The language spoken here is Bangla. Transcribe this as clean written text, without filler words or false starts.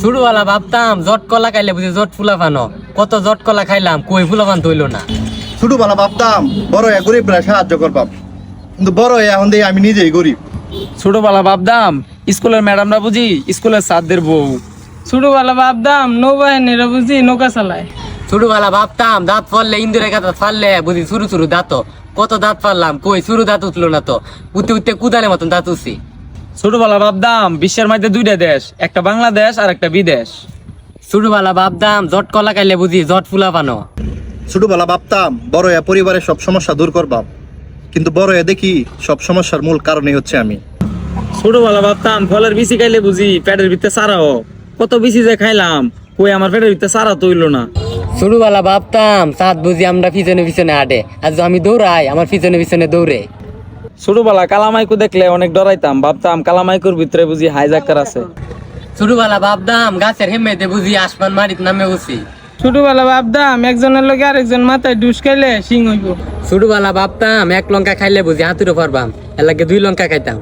ছোটবেলা ভাবতাম জট কলা খাইলে বুঝি জট ফুলা ফানো, কত জট কলা খাইলাম কই ফুলা ফান তৈল না। ছোটবেলা ভাবতাম বড় হয়ে গরিবরা সাহায্য করবাম, কিন্তু বড় হয়ে এখন দেখি আমি নিজেই গরিব। ছোটবেলা ভাবতাম স্কুলের ম্যাডামরা বুঝি স্কুলের ছাত্রদের বউ। ছোটবেলা ভাবতাম নৌবাহিনীরা বুঝি নৌকা চালায়। ছোটবেলা ভাবতাম দাঁত ফললে ইন্দুরের কাছে ফাললে বুঝি চুরু চুরু দাঁত, কত দাঁত ফাললাম কই চুরু দাঁত উঠলো না তো, উঠতে উঠতে কুদালের মতন দাঁত উঠছি। ছোটবেলা ভাবতাম বিশ্বের মধ্যে দুইটা দেশ, একটা বাংলাদেশ আর একটা বিদেশ। ছোটবেলা ভাবতাম জট কলা খাইলে বুঝি জট ফুলা ফানো। ছোটবেলা ভাবতাম বড় হয়ে পরিবারের সব সমস্যা দূর করবাম, কিন্তু বড় হয়ে দেখি সব সমস্যার মূল কারণই হচ্ছে আমি। ছোটবেলা ভাবতাম ফলের বিচি খাইলে বুঝি পেটের ভিতরে সারাও, কত বিচি যে খাইলাম কই আমার পেটের ভিতরে সারা তৈল না। ছোটবেলা ভাবতাম চাঁদ বুঝি আমরা পিছনে পিছনে হাঁটে, আর যদি আমি দৌড়াই আমার পিছনে পিছনে দৌড়ে। ছোটবেলা কালামাইকু দেখলে অনেক ডরাইতাম, ভাবতাম কালামাইকুর ভিতরে বুঝি হাইজাকার আছে। ছোটবেলা ভাবতাম গাছের হেমেতে বুঝি আসমান মাটিত নামে উঠছি। ছোটবেলা ভাবতাম একজনের লগে আরেকজন মাথায় ডুস খাইলে সিং হইব। ছোটবেলা ভাবতাম এক লঙ্কা খাইলে বুঝি হাতুড়ে পারবাম, এর লাগে 2 লঙ্কা খাইতাম।